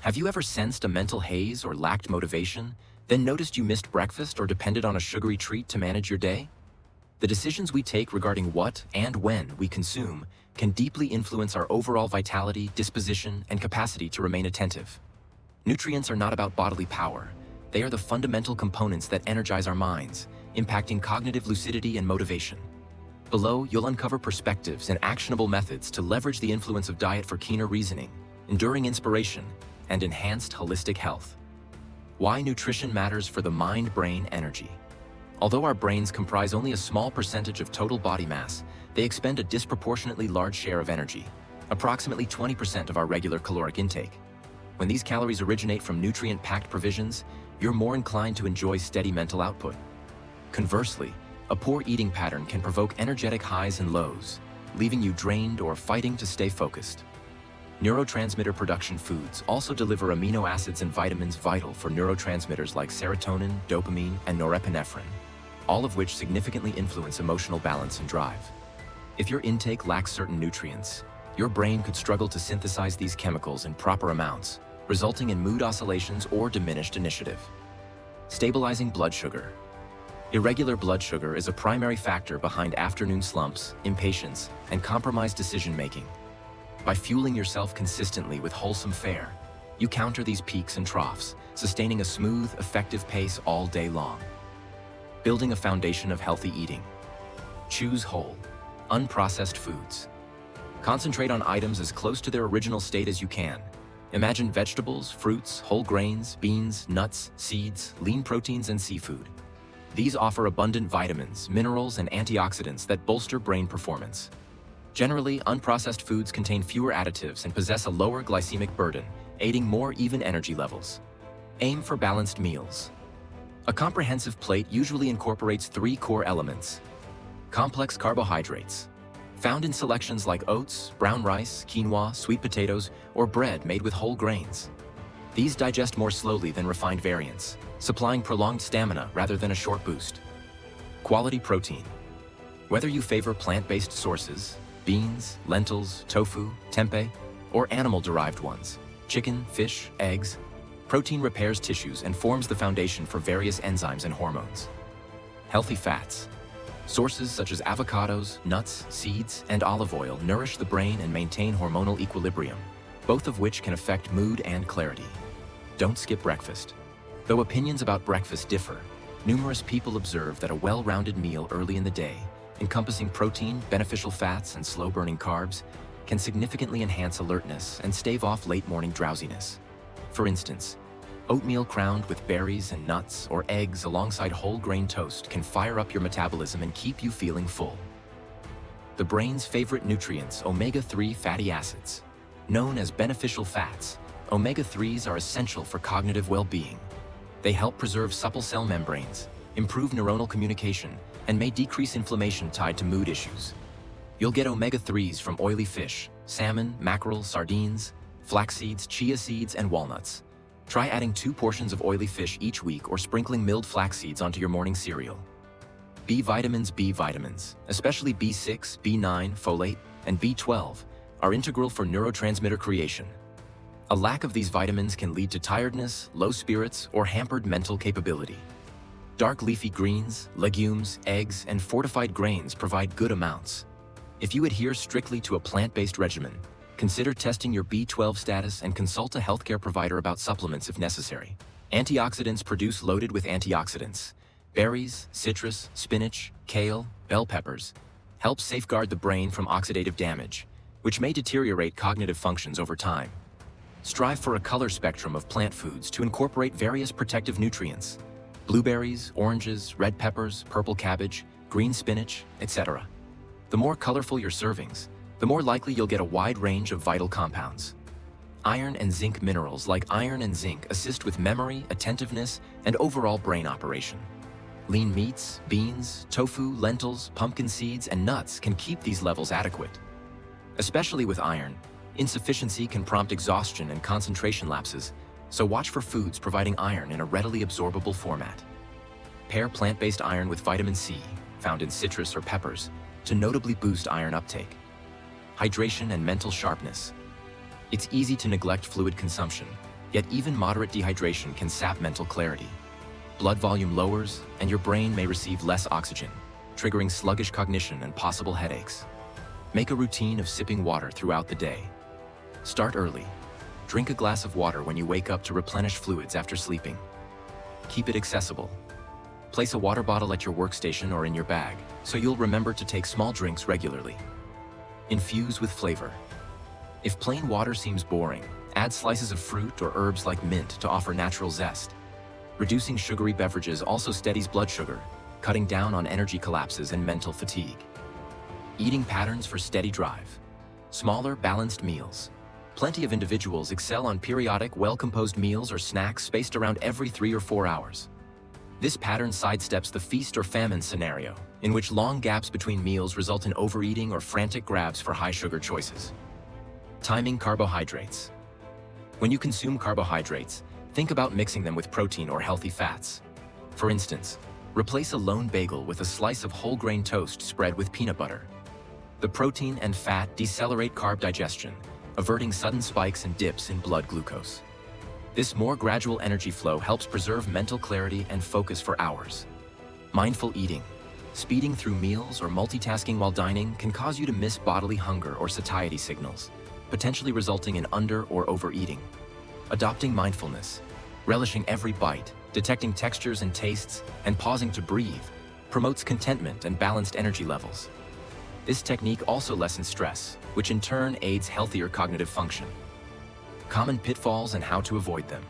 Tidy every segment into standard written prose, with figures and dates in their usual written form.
Have you ever sensed a mental haze or lacked motivation, then noticed you missed breakfast or depended on a sugary treat to manage your day? The decisions we take regarding what and when we consume can deeply influence our overall vitality, disposition, and capacity to remain attentive. Nutrients are not about bodily power. They are the fundamental components that energize our minds, impacting cognitive lucidity and motivation. Below, you'll uncover perspectives and actionable methods to leverage the influence of diet for keener reasoning, enduring inspiration, and enhanced holistic health. Why nutrition matters for the mind-brain energy. Although our brains comprise only a small percentage of total body mass, they expend a disproportionately large share of energy, approximately 20% of our regular caloric intake. When these calories originate from nutrient-packed provisions, you're more inclined to enjoy steady mental output. Conversely, a poor eating pattern can provoke energetic highs and lows, leaving you drained or fighting to stay focused. Neurotransmitter production foods also deliver amino acids and vitamins vital for neurotransmitters like serotonin, dopamine, and norepinephrine, all of which significantly influence emotional balance and drive. If your intake lacks certain nutrients, your brain could struggle to synthesize these chemicals in proper amounts, resulting in mood oscillations or diminished initiative. Stabilizing blood sugar. Irregular blood sugar is a primary factor behind afternoon slumps, impatience, and compromised decision-making. By fueling yourself consistently with wholesome fare, you counter these peaks and troughs, sustaining a smooth, effective pace all day long. Building a foundation of healthy eating. Choose whole, unprocessed foods. Concentrate on items as close to their original state as you can. Imagine vegetables, fruits, whole grains, beans, nuts, seeds, lean proteins, and seafood. These offer abundant vitamins, minerals, and antioxidants that bolster brain performance. Generally, unprocessed foods contain fewer additives and possess a lower glycemic burden, aiding more even energy levels. Aim for balanced meals. A comprehensive plate usually incorporates 3 core elements. Complex carbohydrates, found in selections like oats, brown rice, quinoa, sweet potatoes, or bread made with whole grains. These digest more slowly than refined variants, supplying prolonged stamina rather than a short boost. Quality protein. Whether you favor plant-based sources, beans, lentils, tofu, tempeh, or animal-derived ones, chicken, fish, eggs, protein repairs tissues and forms the foundation for various enzymes and hormones. Healthy fats. Sources such as avocados, nuts, seeds, and olive oil nourish the brain and maintain hormonal equilibrium, both of which can affect mood and clarity. Don't skip breakfast. Though opinions about breakfast differ, numerous people observe that a well-rounded meal early in the day, encompassing protein, beneficial fats, and slow-burning carbs, can significantly enhance alertness and stave off late-morning drowsiness. For instance, oatmeal crowned with berries and nuts or eggs alongside whole grain toast can fire up your metabolism and keep you feeling full. The brain's favorite nutrients, omega-3 fatty acids. Known as beneficial fats, omega-3s are essential for cognitive well-being. They help preserve supple cell membranes, improve neuronal communication, and may decrease inflammation tied to mood issues. You'll get omega-3s from oily fish, salmon, mackerel, sardines, flax seeds, chia seeds, and walnuts. Try adding 2 portions of oily fish each week or sprinkling milled flax seeds onto your morning cereal. B vitamins, especially B6, B9, folate, and B12, are integral for neurotransmitter creation. A lack of these vitamins can lead to tiredness, low spirits, or hampered mental capability. Dark leafy greens, legumes, eggs, and fortified grains provide good amounts. If you adhere strictly to a plant-based regimen, consider testing your B12 status and consult a healthcare provider about supplements if necessary. Antioxidants produce loaded with antioxidants. Berries, citrus, spinach, kale, bell peppers help safeguard the brain from oxidative damage, which may deteriorate cognitive functions over time. Strive for a color spectrum of plant foods to incorporate various protective nutrients. Blueberries, oranges, red peppers, purple cabbage, green spinach, etc. The more colorful your servings, the more likely you'll get a wide range of vital compounds. Iron and zinc minerals like iron and zinc assist with memory, attentiveness, and overall brain operation. Lean meats, beans, tofu, lentils, pumpkin seeds, and nuts can keep these levels adequate. Especially with iron, insufficiency can prompt exhaustion and concentration lapses, so watch for foods providing iron in a readily absorbable format. Pair plant-based iron with vitamin C, found in citrus or peppers, to notably boost iron uptake. Hydration and mental sharpness. It's easy to neglect fluid consumption, Yet even moderate dehydration can sap mental clarity. Blood volume lowers, and your brain may receive less oxygen, triggering sluggish cognition and possible headaches. Make a routine of sipping water throughout the day. Start early. Drink a glass of water when you wake up to replenish fluids after sleeping. Keep it accessible. Place a water bottle at your workstation or in your bag, so you'll remember to take small drinks regularly. Infuse with flavor. If plain water seems boring, add slices of fruit or herbs like mint to offer natural zest. Reducing sugary beverages also steadies blood sugar, cutting down on energy collapses and mental fatigue. Eating patterns for steady drive. Smaller, balanced meals. Plenty of individuals excel on periodic, well-composed meals or snacks spaced around every 3 or 4 hours. This pattern sidesteps the feast or famine scenario, in which long gaps between meals result in overeating or frantic grabs for high-sugar choices. Timing carbohydrates. When you consume carbohydrates, think about mixing them with protein or healthy fats. For instance, replace a lone bagel with a slice of whole grain toast spread with peanut butter. The protein and fat decelerate carb digestion, averting sudden spikes and dips in blood glucose. This more gradual energy flow helps preserve mental clarity and focus for hours. Mindful eating. Speeding through meals or multitasking while dining can cause you to miss bodily hunger or satiety signals, potentially resulting in under or overeating. Adopting mindfulness. Relishing every bite, detecting textures and tastes, and pausing to breathe promotes contentment and balanced energy levels. This technique also lessens stress, which in turn aids healthier cognitive function. Common pitfalls and how to avoid them.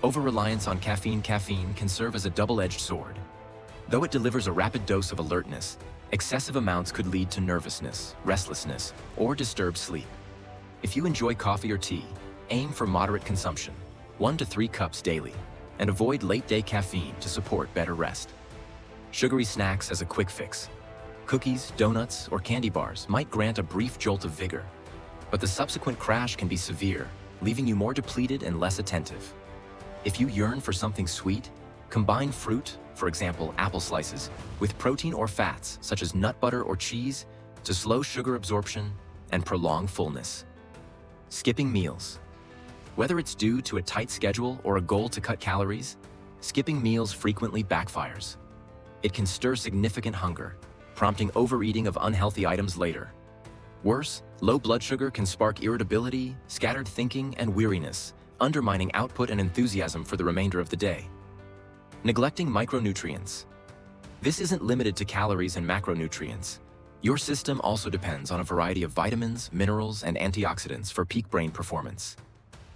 Over-reliance on caffeine can serve as a double-edged sword. Though it delivers a rapid dose of alertness, excessive amounts could lead to nervousness, restlessness, or disturbed sleep. If you enjoy coffee or tea, aim for moderate consumption, 1 to 3 cups daily, and avoid late-day caffeine to support better rest. Sugary snacks as a quick fix. Cookies, donuts, or candy bars might grant a brief jolt of vigor, but the subsequent crash can be severe, leaving you more depleted and less attentive. If you yearn for something sweet, combine fruit, for example apple slices, with protein or fats such as nut butter or cheese to slow sugar absorption and prolong fullness. Skipping meals. Whether it's due to a tight schedule or a goal to cut calories, skipping meals frequently backfires. It can stir significant hunger, prompting overeating of unhealthy items later. Worse, low blood sugar can spark irritability, scattered thinking, and weariness, undermining output and enthusiasm for the remainder of the day. Neglecting micronutrients. This isn't limited to calories and macronutrients. Your system also depends on a variety of vitamins, minerals, and antioxidants for peak brain performance.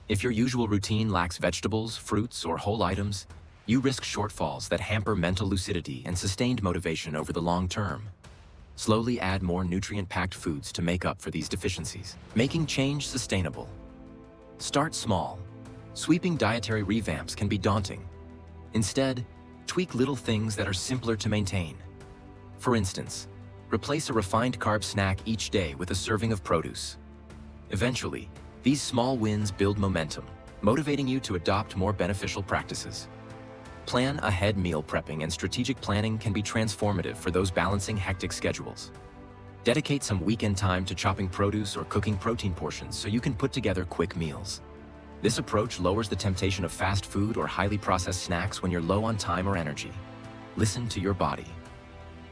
If your usual routine lacks vegetables, fruits, or whole items, you risk shortfalls that hamper mental lucidity and sustained motivation over the long term. Slowly add more nutrient-packed foods to make up for these deficiencies, making change sustainable. Start small. Sweeping dietary revamps can be daunting. Instead, tweak little things that are simpler to maintain. For instance, replace a refined carb snack each day with a serving of produce. Eventually, these small wins build momentum, motivating you to adopt more beneficial practices. Plan ahead. Meal prepping and strategic planning can be transformative for those balancing hectic schedules. Dedicate some weekend time to chopping produce or cooking protein portions so you can put together quick meals. This approach lowers the temptation of fast food or highly processed snacks when you're low on time or energy. Listen to your body.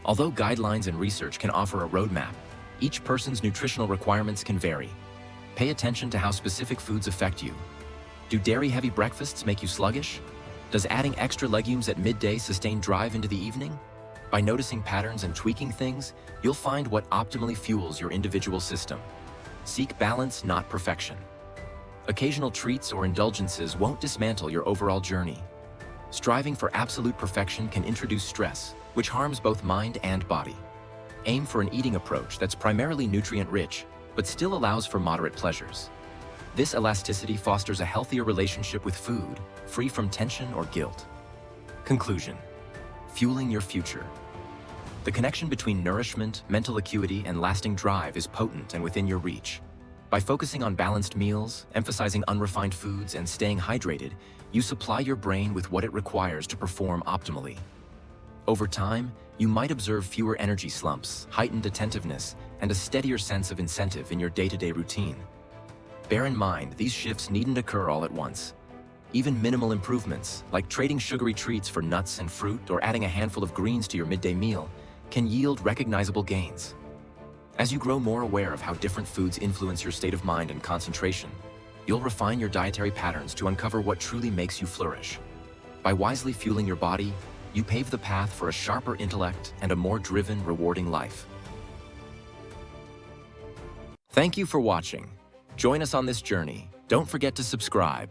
Although guidelines and research can offer a roadmap, each person's nutritional requirements can vary. Pay attention to how specific foods affect you. Do dairy-heavy breakfasts make you sluggish? Does adding extra legumes at midday sustain drive into the evening? By noticing patterns and tweaking things, you'll find what optimally fuels your individual system. Seek balance, not perfection. Occasional treats or indulgences won't dismantle your overall journey. Striving for absolute perfection can introduce stress, which harms both mind and body. Aim for an eating approach that's primarily nutrient-rich, but still allows for moderate pleasures. This elasticity fosters a healthier relationship with food, free from tension or guilt. Conclusion: fueling your future. The connection between nourishment, mental acuity, and lasting drive is potent and within your reach. By focusing on balanced meals, emphasizing unrefined foods, and staying hydrated, you supply your brain with what it requires to perform optimally. Over time, you might observe fewer energy slumps, heightened attentiveness, and a steadier sense of incentive in your day-to-day routine. Bear in mind, these shifts needn't occur all at once. Even minimal improvements, like trading sugary treats for nuts and fruit or adding a handful of greens to your midday meal, can yield recognizable gains. As you grow more aware of how different foods influence your state of mind and concentration, you'll refine your dietary patterns to uncover what truly makes you flourish. By wisely fueling your body, you pave the path for a sharper intellect and a more driven, rewarding life. Thank you for watching. Join us on this journey. Don't forget to subscribe.